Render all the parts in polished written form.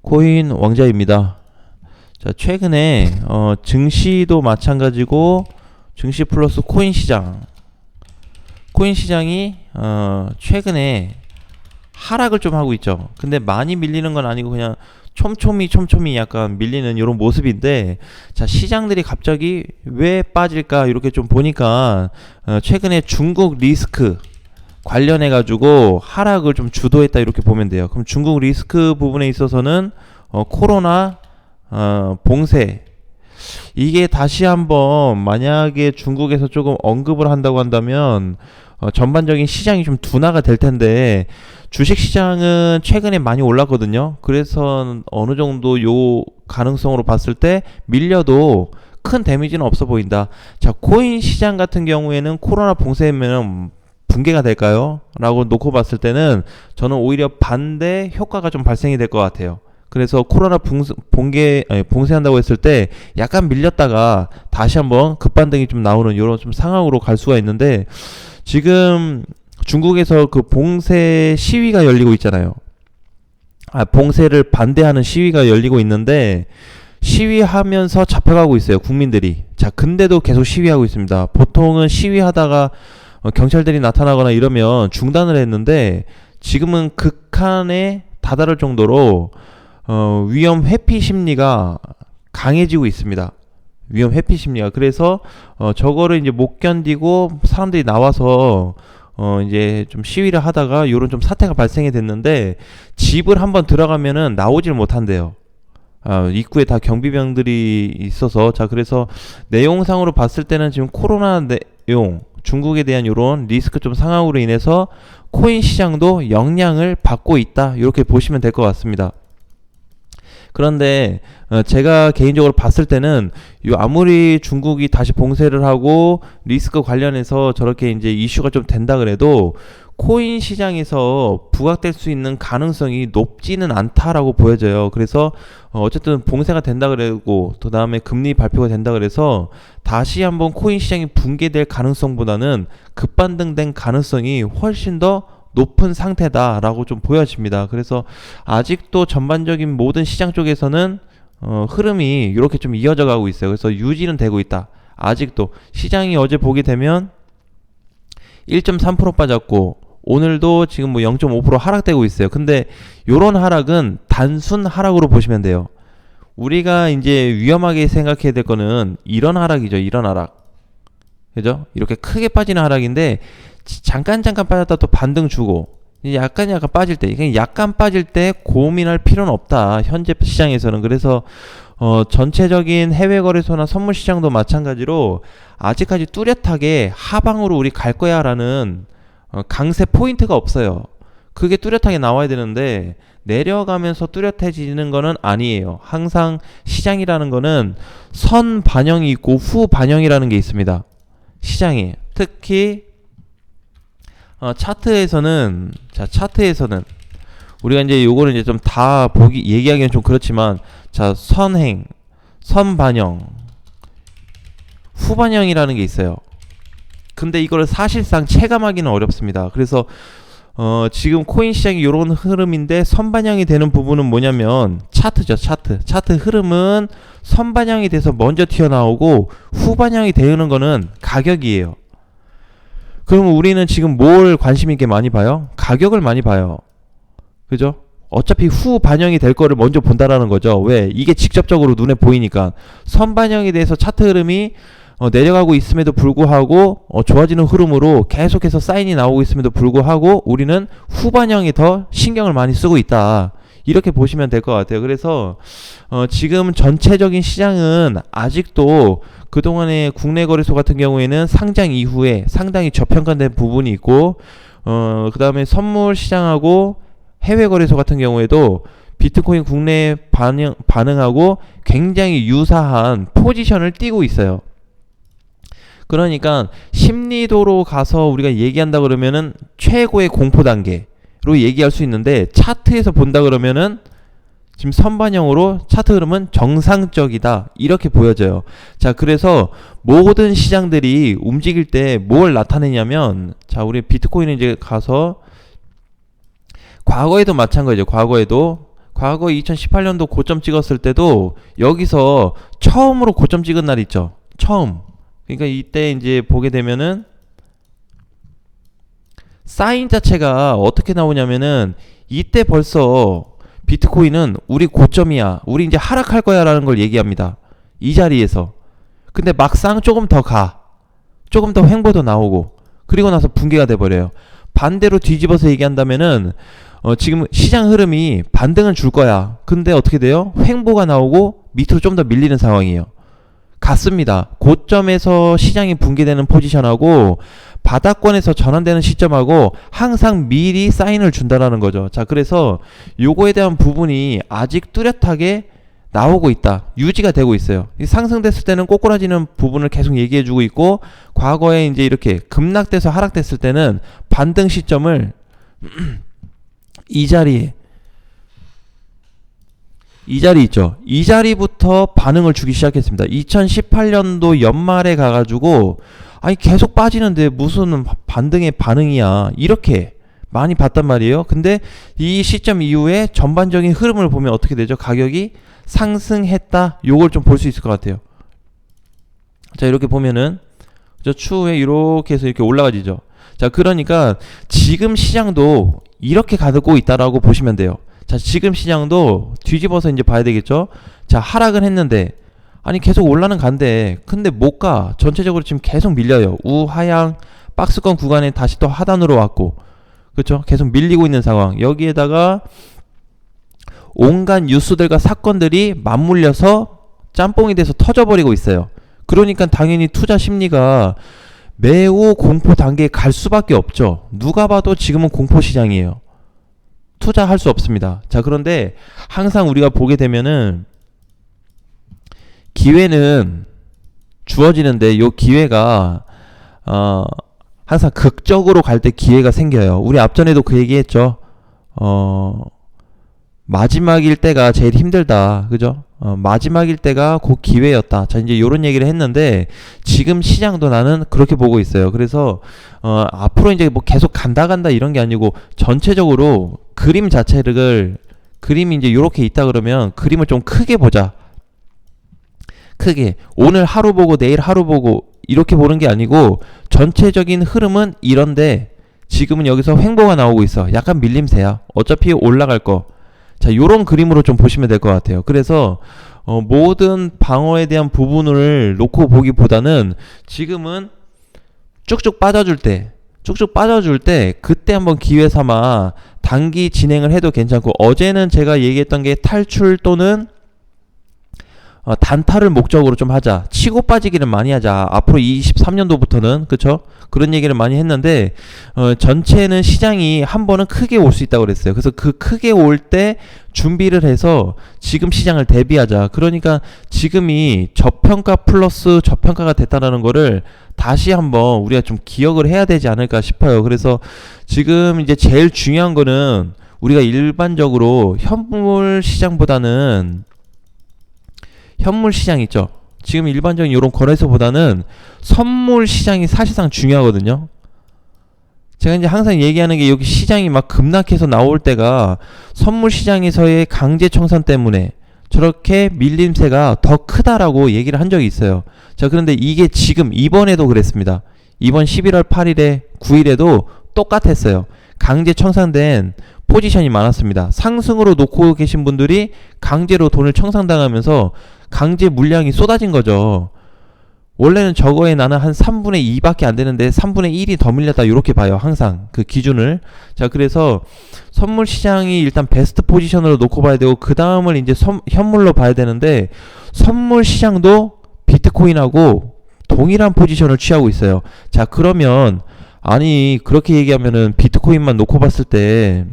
코인 왕자입니다. 자, 최근에 증시도 마찬가지고 증시 플러스 코인 시장이 최근에 하락을 좀 하고 있죠. 근데 많이 밀리는 건 아니고 그냥 촘촘히 약간 밀리는 이런 모습인데, 자, 시장들이 갑자기 왜 빠질까 이렇게 좀 보니까 최근에 중국 리스크 관련해 가지고 하락을 좀 주도했다 이렇게 보면 돼요. 그럼 중국 리스크 부분에 있어서는 코로나, 봉쇄, 이게 다시 한번 만약에 중국에서 조금 언급을 한다고 한다면 전반적인 시장이 좀 둔화가 될 텐데, 주식 시장은 최근에 많이 올랐거든요. 그래서 어느 정도 요 가능성으로 봤을 때 밀려도 큰 데미지는 없어 보인다. 자, 코인 시장 같은 경우에는 코로나 봉쇄면 붕괴가 될까요? 라고 놓고 봤을 때는 저는 오히려 반대 효과가 좀 발생이 될 것 같아요. 그래서 코로나 봉쇄한다고 했을 때 약간 밀렸다가 다시 한번 급반등이 좀 나오는 이런 좀 상황으로 갈 수가 있는데, 지금 중국에서 그 봉쇄 시위가 열리고 있잖아요. 봉쇄를 반대하는 시위가 열리고 있는데, 시위하면서 잡혀가고 있어요, 국민들이. 자, 근데도 계속 시위하고 있습니다. 보통은 시위하다가 경찰들이 나타나거나 이러면 중단을 했는데, 지금은 극한에 다다를 정도로 위험 회피 심리가 강해지고 있습니다. 위험 회피 심리가. 그래서 저거를 이제 못 견디고 사람들이 나와서 이제 좀 시위를 하다가 요런 좀 사태가 발생이 됐는데, 집을 한번 들어가면은 나오질 못한대요. 입구에 다 경비병들이 있어서. 자, 그래서 내용상으로 봤을 때는 지금 코로나 내용, 중국에 대한 이런 리스크 좀 상황으로 인해서 코인 시장도 영향을 받고 있다, 이렇게 보시면 될 것 같습니다. 그런데 제가 개인적으로 봤을 때는 아무리 중국이 다시 봉쇄를 하고 리스크 관련해서 저렇게 이제 이슈가 좀 된다 그래도 코인 시장에서 부각될 수 있는 가능성이 높지는 않다라고 보여져요. 그래서 어쨌든 봉쇄가 된다 그러고 그 다음에 금리 발표가 된다 그래서 다시 한번 코인 시장이 붕괴될 가능성보다는 급반등된 가능성이 훨씬 더 높은 상태다라고 좀 보여집니다. 그래서 아직도 전반적인 모든 시장 쪽에서는 흐름이 이렇게 좀 이어져 가고 있어요. 그래서 유지는 되고 있다. 아직도 시장이 어제 보게 되면 1.3% 빠졌고 오늘도 지금 뭐 0.5% 하락되고 있어요. 근데 요런 하락은 단순 하락으로 보시면 돼요. 우리가 이제 위험하게 생각해야 될 거는 이런 하락이죠. 이런 하락. 그죠? 이렇게 크게 빠지는 하락인데, 잠깐 빠졌다 또 반등 주고 약간 빠질 때, 약간 빠질 때 고민할 필요는 없다, 현재 시장에서는. 그래서 전체적인 해외 거래소나 선물 시장도 마찬가지로 아직까지 뚜렷하게 하방으로 우리 갈 거야라는 강세 포인트가 없어요. 그게 뚜렷하게 나와야 되는데 내려가면서 뚜렷해지는 거는 아니에요. 항상 시장이라는 거는 선 반영이 있고 후 반영이라는 게 있습니다. 시장이 특히 차트에서는 우리가 이제 요거는 이제 좀 다 얘기하기는 좀 그렇지만, 자, 선행, 선반영, 후반영이라는 게 있어요. 근데 이거를 사실상 체감하기는 어렵습니다. 그래서 지금 코인 시장이 요런 흐름인데 선반영이 되는 부분은 뭐냐면 차트죠. 차트 흐름은 선반영이 돼서 먼저 튀어나오고 후반영이 되는 거는 가격이에요. 그럼 우리는 지금 뭘 관심 있게 많이 봐요? 가격을 많이 봐요. 그죠? 어차피 후 반영이 될 거를 먼저 본다라는 거죠. 왜? 이게 직접적으로 눈에 보이니까. 선반영에 대해서 차트 흐름이 내려가고 있음에도 불구하고 좋아지는 흐름으로 계속해서 사인이 나오고 있음에도 불구하고 우리는 후반영에 더 신경을 많이 쓰고 있다, 이렇게 보시면 될 것 같아요. 그래서 지금 전체적인 시장은 아직도 그동안의 국내 거래소 같은 경우에는 상장 이후에 상당히 저평가된 부분이 있고, 그 다음에 선물 시장하고 해외 거래소 같은 경우에도 비트코인 국내에 반응하고 굉장히 유사한 포지션을 띄고 있어요. 그러니까 심리도로 가서 우리가 얘기한다 그러면은 최고의 공포 단계로 얘기할 수 있는데, 차트에서 본다 그러면은 지금 선반영으로 차트 흐름은 정상적이다, 이렇게 보여져요. 자, 그래서 모든 시장들이 움직일 때 뭘 나타내냐면, 자, 우리 비트코인은 이제 가서 과거에도 마찬가지죠. 과거 2018년도 고점 찍었을 때도 여기서 처음으로 고점 찍은 날 있죠. 처음. 그러니까 이때 이제 보게 되면은 사인 자체가 어떻게 나오냐면은 이때 벌써 비트코인은 우리 고점이야, 우리 이제 하락할 거야 라는 걸 얘기합니다. 이 자리에서. 근데 막상 조금 더 횡보도 나오고 그리고 나서 붕괴가 돼버려요. 반대로 뒤집어서 얘기한다면은 지금 시장 흐름이 반등을 줄 거야. 근데 어떻게 돼요? 횡보가 나오고 밑으로 좀 더 밀리는 상황이에요. 같습니다. 고점에서 시장이 붕괴되는 포지션하고 바닥권에서 전환되는 시점하고 항상 미리 사인을 준다라는 거죠. 자, 그래서 요거에 대한 부분이 아직 뚜렷하게 나오고 있다. 유지가 되고 있어요. 상승됐을 때는 꼬꾸라지는 부분을 계속 얘기해주고 있고, 과거에 이제 이렇게 급락돼서 하락됐을 때는 반등 시점을 이 자리 있죠. 이 자리부터 반응을 주기 시작했습니다. 2018년도 연말에 가가지고 아니 계속 빠지는데 무슨 반등의 반응이야, 이렇게 많이 봤단 말이에요. 근데 이 시점 이후에 전반적인 흐름을 보면 어떻게 되죠? 가격이 상승했다. 요걸 좀 볼 수 있을 것 같아요. 자, 이렇게 보면은 저 추후에 이렇게 해서 이렇게 올라가지죠. 자, 그러니까 지금 시장도 이렇게 가고 있다라고 보시면 돼요. 자, 지금 시장도 뒤집어서 이제 봐야 되겠죠. 자, 하락은 했는데 아니 계속 올라는 간데 근데 못 가. 전체적으로 지금 계속 밀려요. 우하향 박스권 구간에 다시 또 하단으로 왔고, 그렇죠? 계속 밀리고 있는 상황. 여기에다가 온갖 뉴스들과 사건들이 맞물려서 짬뽕이 돼서 터져버리고 있어요. 그러니까 당연히 투자 심리가 매우 공포 단계에 갈 수밖에 없죠. 누가 봐도 지금은 공포 시장이에요. 투자할 수 없습니다. 자, 그런데 항상 우리가 보게 되면은 기회는 주어지는데 요 기회가 항상 극적으로 갈 때 기회가 생겨요. 우리 앞전에도 그 얘기했죠. 마지막일 때가 제일 힘들다, 그죠? 마지막일 때가 곧 기회였다. 자, 이제 요런 얘기를 했는데 지금 시장도 나는 그렇게 보고 있어요. 그래서 앞으로 이제 뭐 계속 간다 이런 게 아니고 전체적으로 그림이 이제 요렇게 있다 그러면 그림을 좀 크게 보자. 크게 오늘 하루 보고 내일 하루 보고 이렇게 보는 게 아니고 전체적인 흐름은 이런데 지금은 여기서 횡보가 나오고 있어. 약간 밀림새야. 어차피 올라갈 거. 자, 요런 그림으로 좀 보시면 될 것 같아요. 그래서 모든 방어에 대한 부분을 놓고 보기보다는 지금은 쭉쭉 빠져줄 때 그때 한번 기회 삼아 단기 진행을 해도 괜찮고, 어제는 제가 얘기했던 게 탈출 또는 단타를 목적으로 좀 하자. 치고 빠지기를 많이 하자. 앞으로 23년도부터는, 그쵸? 그런 얘기를 많이 했는데, 전체는 시장이 한 번은 크게 올 수 있다고 그랬어요. 그래서 그 크게 올 때 준비를 해서 지금 시장을 대비하자. 그러니까 지금이 저평가 플러스 저평가가 됐다는 거를 다시 한번 우리가 좀 기억을 해야 되지 않을까 싶어요. 그래서 지금 이제 제일 중요한 거는 우리가 일반적으로 현물 시장보다는 현물 시장 있죠. 지금 일반적인 이런 거래소보다는 선물 시장이 사실상 중요하거든요. 제가 이제 항상 얘기하는 게 여기 시장이 막 급락해서 나올 때가 선물 시장에서의 강제 청산 때문에 저렇게 밀림새가 더 크다라고 얘기를 한 적이 있어요. 자, 그런데 이게 지금 이번에도 그랬습니다. 이번 11월 8일에 9일에도 똑같았어요. 강제 청산된 포지션이 많았습니다. 상승으로 놓고 계신 분들이 강제로 돈을 청산당하면서 강제 물량이 쏟아진 거죠. 원래는 저거에 나는 한 3분의 2밖에 안 되는데 3분의 1이 더 밀렸다, 이렇게 봐요. 항상 그 기준을. 자, 그래서 선물 시장이 일단 베스트 포지션으로 놓고 봐야 되고, 그 다음을 이제 현물로 봐야 되는데, 선물 시장도 비트코인하고 동일한 포지션을 취하고 있어요. 자, 그러면 아니 그렇게 얘기하면은 비트코인만 놓고 봤을 때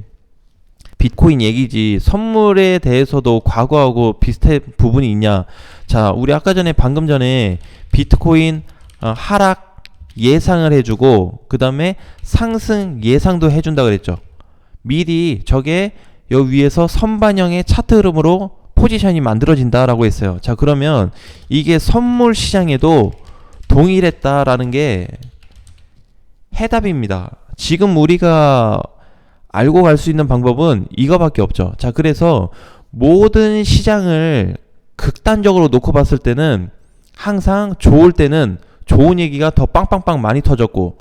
비트코인 얘기지 선물에 대해서도 과거하고 비슷한 부분이 있냐. 자, 우리 아까 전에 방금 전에 비트코인 하락 예상을 해주고 그 다음에 상승 예상도 해준다 그랬죠. 미리 저게 여 위에서 선반영의 차트 흐름으로 포지션이 만들어진다라고 했어요. 자, 그러면 이게 선물 시장에도 동일했다라는 게 해답입니다. 지금 우리가 알고 갈 수 있는 방법은 이거밖에 없죠. 자, 그래서 모든 시장을 극단적으로 놓고 봤을 때는 항상 좋을 때는 좋은 얘기가 더 빵빵빵 많이 터졌고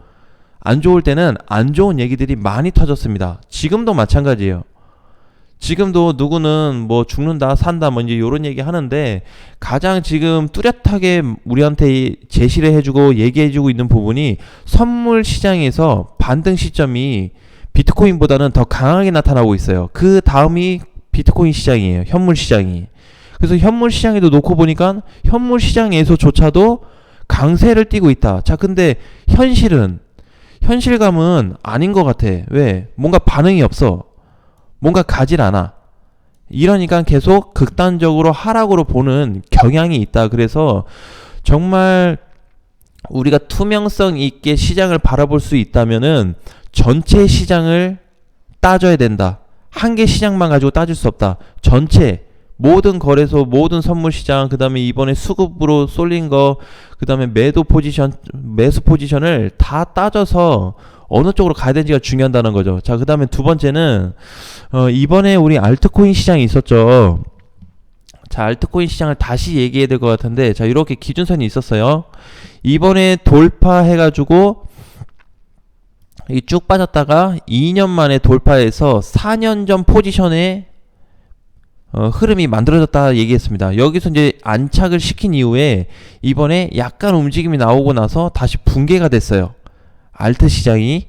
안 좋을 때는 안 좋은 얘기들이 많이 터졌습니다. 지금도 마찬가지예요. 지금도 누구는 뭐 죽는다 산다 뭐 이제 요런 얘기 하는데 가장 지금 뚜렷하게 우리한테 제시를 해주고 얘기해주고 있는 부분이 선물 시장에서 반등 시점이 비트코인보다는 더 강하게 나타나고 있어요. 그 다음이 비트코인 시장이에요. 현물 시장이. 그래서 현물 시장에도 놓고 보니까 현물 시장에서조차도 강세를 띠고 있다. 자, 근데 현실감은 아닌 것 같아. 왜? 뭔가 반응이 없어. 뭔가 가질 않아. 이러니까 계속 극단적으로 하락으로 보는 경향이 있다. 그래서 정말 우리가 투명성 있게 시장을 바라볼 수 있다면은 전체 시장을 따져야 된다. 한 개 시장만 가지고 따질 수 없다. 전체 모든 거래소, 모든 선물 시장, 그 다음에 이번에 수급으로 쏠린 거, 그 다음에 매수 포지션을 다 따져서 어느 쪽으로 가야 되는지가 중요하다는 거죠. 자, 그 다음에 두 번째는 이번에 우리 알트코인 시장이 있었죠. 자, 알트코인 시장을 다시 얘기해야 될 것 같은데, 자, 이렇게 기준선이 있었어요. 이번에 돌파해가지고 이 쭉 빠졌다가 2년 만에 돌파해서 4년 전 포지션에 흐름이 만들어졌다 얘기했습니다. 여기서 이제 안착을 시킨 이후에 이번에 약간 움직임이 나오고 나서 다시 붕괴가 됐어요. 알트 시장이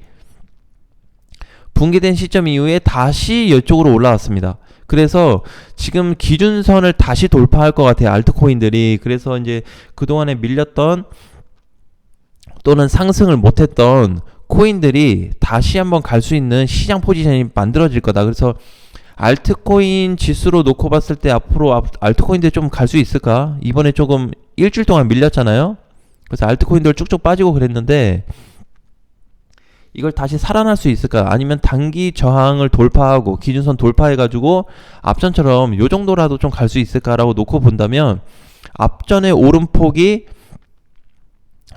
붕괴된 시점 이후에 다시 이쪽으로 올라왔습니다. 그래서 지금 기준선을 다시 돌파할 것 같아요. 알트코인들이. 그래서 이제 그동안에 밀렸던 또는 상승을 못했던 코인들이 다시 한번 갈 수 있는 시장 포지션이 만들어질 거다. 그래서 알트코인 지수로 놓고 봤을 때 앞으로 알트코인들 좀 갈 수 있을까? 이번에 조금 일주일 동안 밀렸잖아요. 그래서 알트코인들 쭉쭉 빠지고 그랬는데 이걸 다시 살아날 수 있을까? 아니면 단기 저항을 돌파하고 기준선 돌파해가지고 앞전처럼 요 정도라도 좀 갈 수 있을까라고 놓고 본다면 앞전의 오름폭이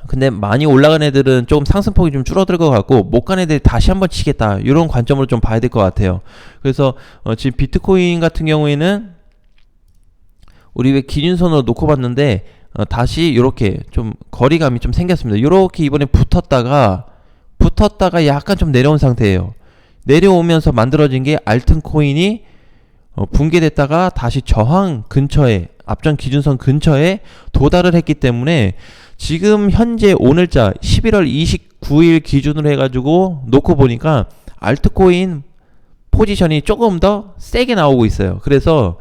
근데 많이 올라간 애들은 조금 상승폭이 좀 줄어들 것 같고 못 간 애들이 다시 한번 치겠다 이런 관점으로 좀 봐야 될 것 같아요. 그래서 지금 비트코인 같은 경우에는 우리 왜 기준선으로 놓고 봤는데 다시 이렇게 좀 거리감이 좀 생겼습니다. 이렇게 이번에 붙었다가 약간 좀 내려온 상태예요. 내려오면서 만들어진 게 알트코인이 붕괴됐다가 다시 저항 근처에 앞전 기준선 근처에 도달을 했기 때문에 지금 현재 오늘자 11월 29일 기준으로 해가지고 놓고 보니까 알트코인 포지션이 조금 더 세게 나오고 있어요. 그래서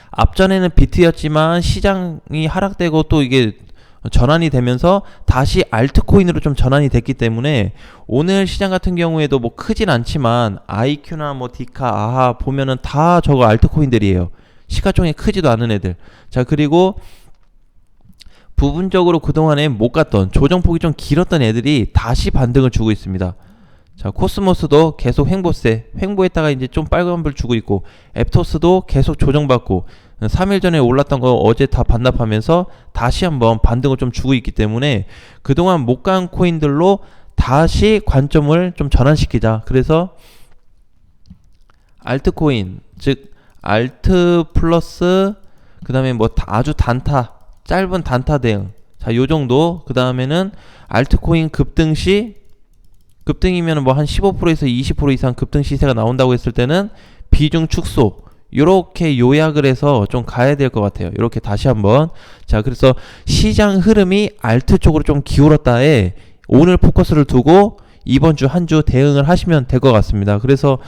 앞전에는 비트였지만 시장이 하락되고 또 이게 전환이 되면서 다시 알트코인으로 좀 전환이 됐기 때문에 오늘 시장 같은 경우에도 뭐 크진 않지만 IQ나 뭐 디카, 아하 보면은 다 저거 알트코인들이에요. 시가총액 크지도 않은 애들. 자, 그리고 부분적으로 그동안에 못 갔던 조정폭이 좀 길었던 애들이 다시 반등을 주고 있습니다. 자, 코스모스도 계속 횡보했다가 이제 좀 빨간불 주고 있고 앱토스도 계속 조정받고 3일 전에 올랐던 거 어제 다 반납하면서 다시 한번 반등을 좀 주고 있기 때문에 그동안 못 간 코인들로 다시 관점을 좀 전환시키자. 그래서 알트코인, 즉 알트 플러스 그 다음에 뭐 아주 짧은 단타 대응, 자, 요 정도. 그 다음에는 알트코인 급등 시 급등이면 뭐 한 15%에서 20% 이상 급등 시세가 나온다고 했을 때는 비중 축소, 요렇게 요약을 해서 좀 가야 될 것 같아요. 요렇게 다시 한번. 자, 그래서 시장 흐름이 알트 쪽으로 좀 기울었다에 오늘 포커스를 두고 이번 주 한 주 대응을 하시면 될 것 같습니다. 그래서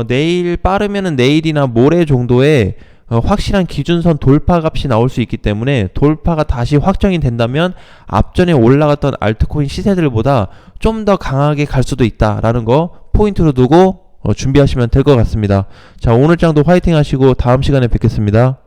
내일 빠르면은 내일이나 모레 정도에 확실한 기준선 돌파 값이 나올 수 있기 때문에 돌파가 다시 확정이 된다면 앞전에 올라갔던 알트코인 시세들보다 좀 더 강하게 갈 수도 있다라는 거 포인트로 두고 준비하시면 될 것 같습니다. 자, 오늘 장도 화이팅 하시고 다음 시간에 뵙겠습니다.